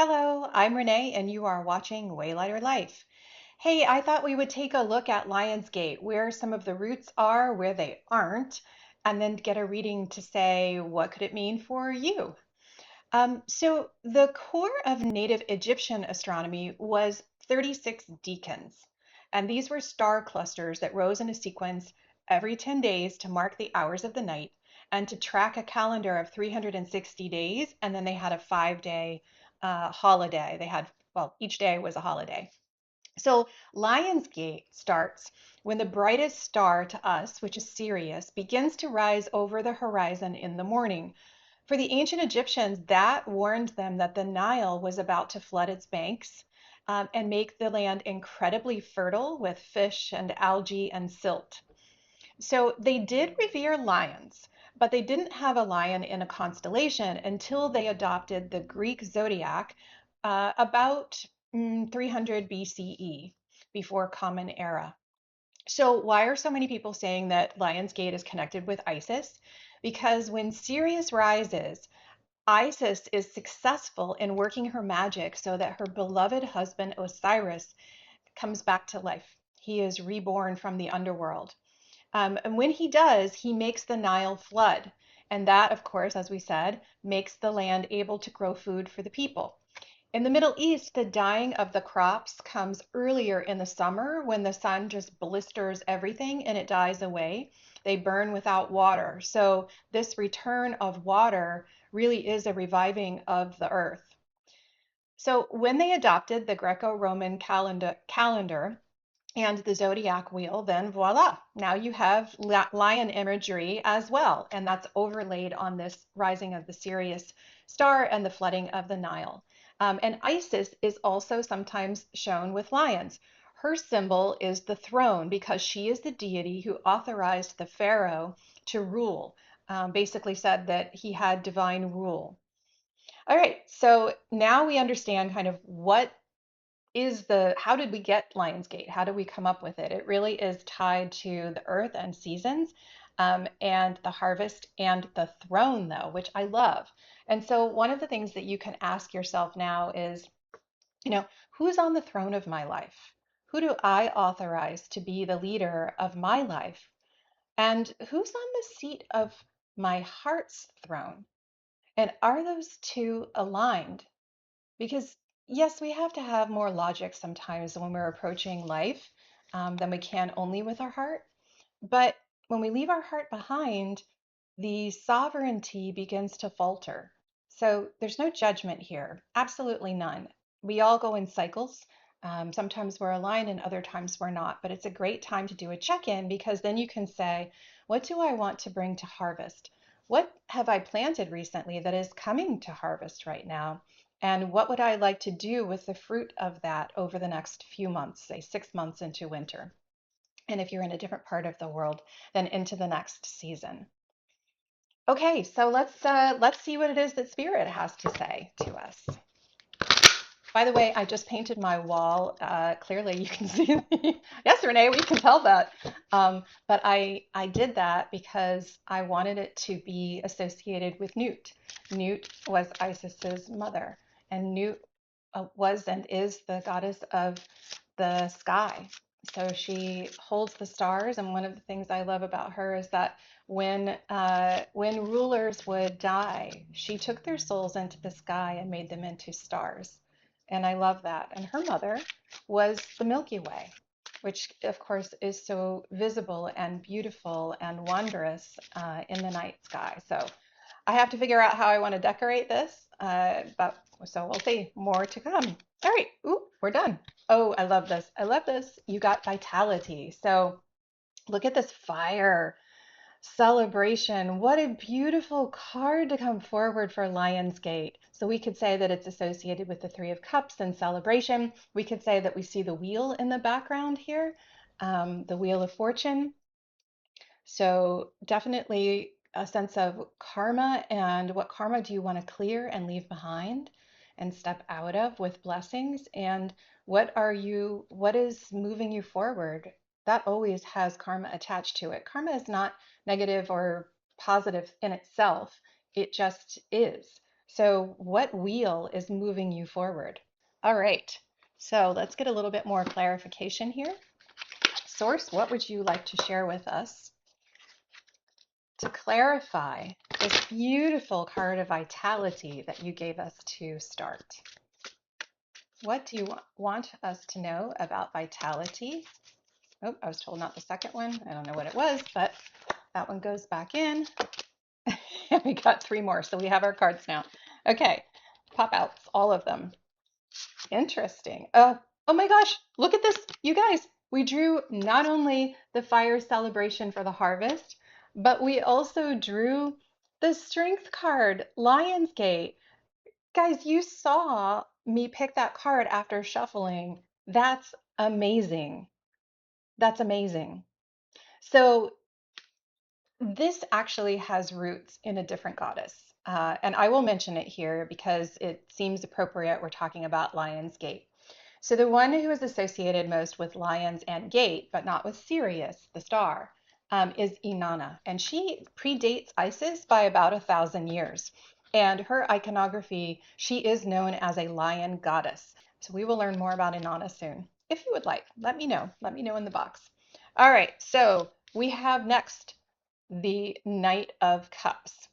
Hello, I'm Renee, and you are watching Waylighter Life. Hey, I thought we would take a look at Lionsgate, where some of the roots are, where they aren't, and then get a reading to say what could it mean for you. So the core of native Egyptian astronomy was 36 decans, and these were star clusters that rose in a sequence every 10 days to mark the hours of the night and to track a calendar of 360 days, and then they had a 5-day holiday. Well, each day was a holiday. So Lionsgate starts when the brightest star to us, which is Sirius, begins to rise over the horizon in the morning. For the ancient Egyptians, that warned them that the Nile was about to flood its banks and make the land incredibly fertile with fish and algae and silt. So they did revere lions, but they didn't have a lion in a constellation until they adopted the Greek zodiac about 300 BCE, before Common Era. So, why are so many people saying that Lionsgate is connected with Isis? Because when Sirius rises, Isis is successful in working her magic so that her beloved husband Osiris comes back to life. He is reborn from the underworld. And when he does, he makes the Nile flood. And that, of course, as we said, makes the land able to grow food for the people. In the Middle East, the dying of the crops comes earlier in the summer when the sun just blisters everything and it dies away. They burn without water. So, this return of water really is a reviving of the earth. So, when they adopted the Greco Roman calendar and the zodiac wheel, then voila, now you have lion imagery as well. And that's overlaid on this rising of the Sirius star and the flooding of the Nile. And Isis is also sometimes shown with lions. Her symbol is the throne because she is the deity who authorized the pharaoh to rule, basically said that he had divine rule. All right, so now we understand kind of how did we get Lionsgate? How did we come up with it? It really is tied to the earth and seasons, and the harvest and the throne, though, which I love. And so, one of the things that you can ask yourself now is, you know, who's on the throne of my life? Who do I authorize to be the leader of my life? And who's on the seat of my heart's throne? And are those two aligned? Because, yes, we have to have more logic sometimes when we're approaching life than we can only with our heart. But when we leave our heart behind, the sovereignty begins to falter. So there's no judgment here, absolutely none. We all go in cycles. Sometimes we're aligned and other times we're not. But it's a great time to do a check in because then you can say, what do I want to bring to harvest? What have I planted recently that is coming to harvest right now? And what would I like to do with the fruit of that over the next few months, say 6 months into winter? And if you're in a different part of the world, then into the next season. Okay, so let's see what it is that Spirit has to say to us. By the way, I just painted my wall. Clearly, you can see. Yes, Renee, we can tell that. But I did that because I wanted it to be associated with Nut. Nut was Isis's mother, and Nut was and is the goddess of the sky. So she holds the stars, and one of the things I love about her is that when rulers would die, she took their souls into the sky and made them into stars. And I love that. And her mother was the Milky Way, which of course is so visible and beautiful and wondrous in the night sky. So I have to figure out how I want to decorate this, but so we'll see. More to come. All right. Ooh, we're done. Oh, I love this. I love this. You got vitality. So look at this fire celebration. What a beautiful card to come forward for Lionsgate. So we could say that it's associated with the Three of Cups and celebration. We could say that we see the wheel in the background here, the Wheel of Fortune. So definitely a sense of karma and what karma do you want to clear and leave behind and step out of with blessings, and what is moving you forward? That always has karma attached to it. Karma is not negative or positive in itself. It just is. So, what wheel is moving you forward? All right. So, let's get a little bit more clarification here. Source, what would you like to share with us to clarify this beautiful card of vitality that you gave us to start? What do you want us to know about vitality? Oh, I was told not the second one. I don't know what it was, but that one goes back in. And we got three more, so we have our cards now. Okay, pop out all of them. Interesting. Oh my gosh, look at this, you guys. We drew not only the fire celebration for the harvest, but we also drew the strength card, Lionsgate. Guys, you saw me pick that card after shuffling. That's amazing. That's amazing. So this actually has roots in a different goddess. And I will mention it here because it seems appropriate. We're talking about Lion's Gate. So the one who is associated most with lions and gate, but not with Sirius, the star, is Inanna. And she predates Isis by about 1,000 years. And her iconography, she is known as a lion goddess. So we will learn more about Inanna soon. If you would like, let me know. Let me know in the box. All right, so we have next the Knight of Cups.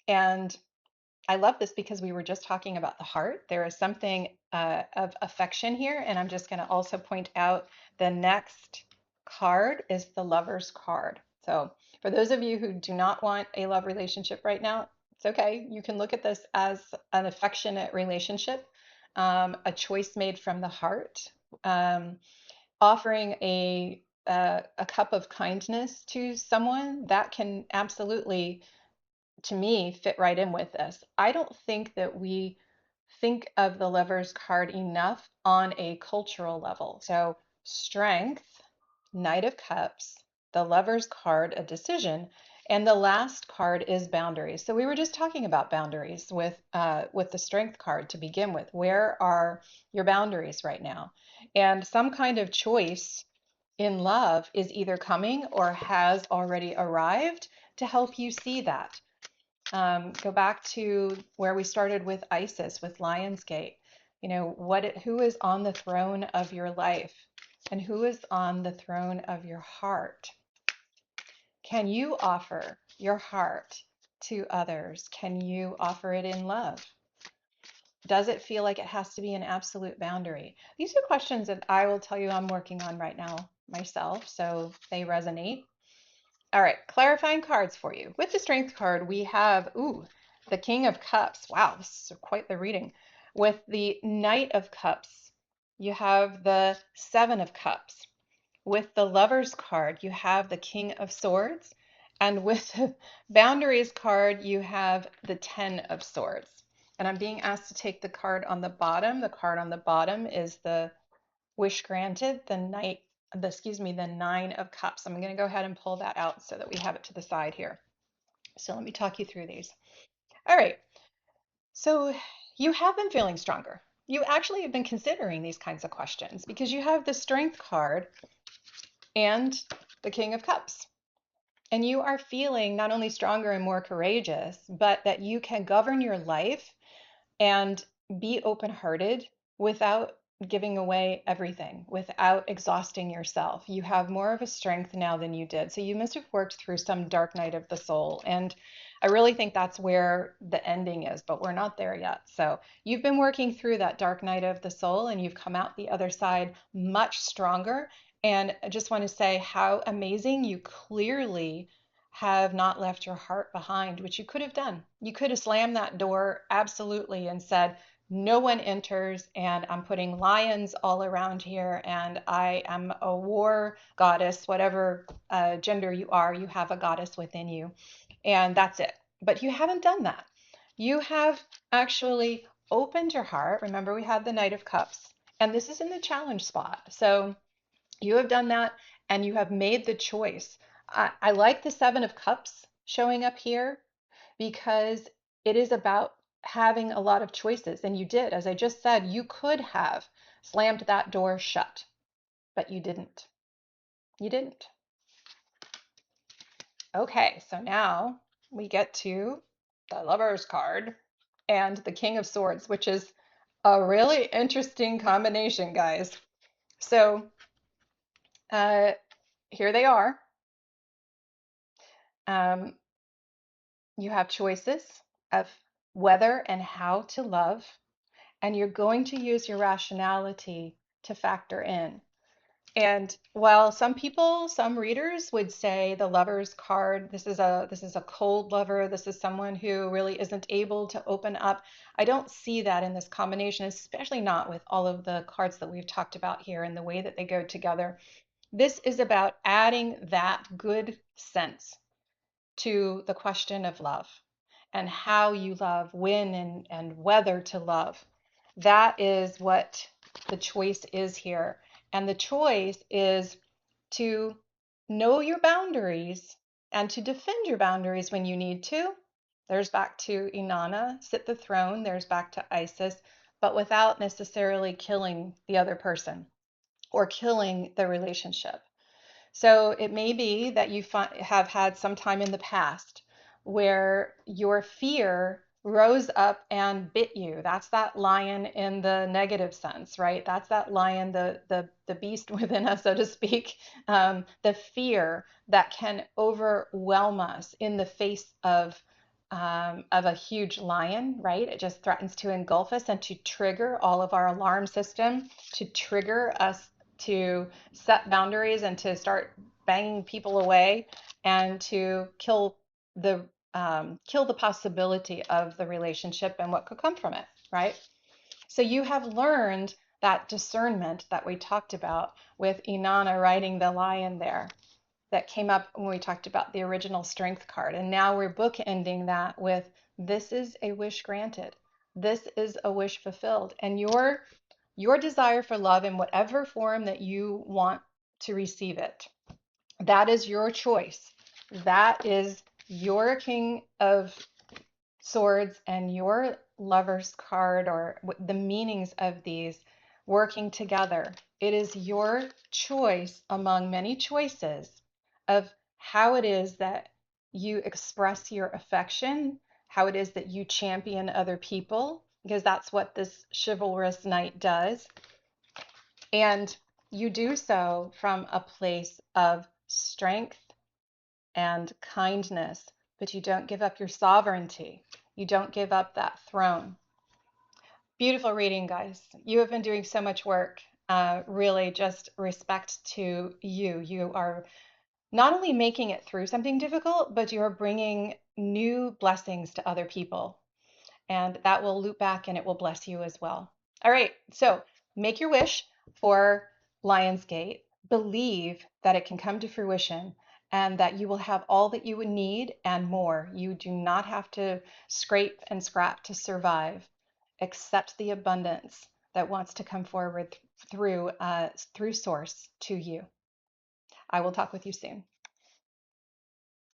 And I love this because we were just talking about the heart. There is something of affection here. And I'm just going to also point out the next card is the Lover's card. So for those of you who do not want a love relationship right now, it's okay. You can look at this as an affectionate relationship, a choice made from the heart, offering a cup of kindness to someone that can absolutely, to me, fit right in with this. I don't think that we think of the Lover's card enough on a cultural level. So, strength, Knight of Cups, the Lover's card, a decision, and the last card is boundaries. So we were just talking about boundaries with the Strength card to begin with. Where are your boundaries right now? And some kind of choice in love is either coming or has already arrived to help you see that. Go back to where we started with Isis, with Lionsgate. You know, who is on the throne of your life and who is on the throne of your heart? Can you offer your heart to others? Can you offer it in love? Does it feel like it has to be an absolute boundary? These are questions that I will tell you I'm working on right now myself, so they resonate. All right, clarifying cards for you. With the Strength card, we have, the King of Cups. Wow, this is quite the reading. With the Knight of Cups, you have the Seven of Cups. With the Lover's card, you have the King of Swords. And with the Boundaries card, you have the Ten of Swords. And I'm being asked to take the card on the bottom. The card on the bottom is the Wish Granted, the Nine of Cups. I'm going to go ahead and pull that out so that we have it to the side here. So let me talk you through these. All right. So you have been feeling stronger. You actually have been considering these kinds of questions because you have the Strength card and the King of Cups. And you are feeling not only stronger and more courageous, but that you can govern your life and be open-hearted without giving away everything, without exhausting yourself. You have more of a strength now than you did. So you must have worked through some dark night of the soul. And I really think that's where the ending is, but we're not there yet. So you've been working through that dark night of the soul and you've come out the other side much stronger. And I just want to say how amazing you clearly have not left your heart behind, which you could have done. You could have slammed that door absolutely and said, no one enters, and I'm putting lions all around here, and I am a war goddess, whatever gender you are, you have a goddess within you, and that's it. But you haven't done that. You have actually opened your heart. Remember, we had the Knight of Cups, and this is in the challenge spot. So you have done that, and you have made the choice. I like the Seven of Cups showing up here because it is about having a lot of choices. And you did, as I just said, you could have slammed that door shut, but you didn't. You didn't. Okay, so now we get to the Lover's card. and the King of Swords, which is a really interesting combination, guys. So uh, here they are. Um, you have choices of whether and how to love, and you're going to use your rationality to factor in. And while some people, some readers would say the Lover's card, this is a cold lover, this is someone who really isn't able to open up. I don't see that in this combination, especially not with all of the cards that we've talked about here and the way that they go together. This is about adding that good sense to the question of love and how you love, when and whether to love. That is what the choice is here. And the choice is to know your boundaries and to defend your boundaries when you need to. There's back to Inanna, sit the throne. There's back to Isis, but without necessarily killing the other person or killing the relationship. So it may be that you have had some time in the past where your fear rose up and bit you. That's that lion in the negative sense, right? That's that lion, the beast within us, so to speak. The fear that can overwhelm us in the face of a huge lion, right? It just threatens to engulf us and to trigger all of our alarm system, to trigger us to set boundaries and to start banging people away and to kill the possibility of the relationship and what could come from it, right? So you have learned that discernment that we talked about with Inanna riding the lion there that came up when we talked about the original strength card. And now we're bookending that with this is a wish granted. This is a wish fulfilled. And your desire for love in whatever form that you want to receive it, that is your choice. That is your King of Swords and your Lover's card, or the meanings of these working together. It is your choice among many choices of how it is that you express your affection, how it is that you champion other people, because that's what this chivalrous knight does. And you do so from a place of strength and kindness, but you don't give up your sovereignty. You don't give up that throne. Beautiful reading, guys. You have been doing so much work. Really, just respect to you. You are not only making it through something difficult, but you are bringing new blessings to other people. And that will loop back and it will bless you as well. All right, so make your wish for Lionsgate. Believe that it can come to fruition and that you will have all that you would need and more. You do not have to scrape and scrap to survive. Accept the abundance that wants to come forward through Source to you. I will talk with you soon.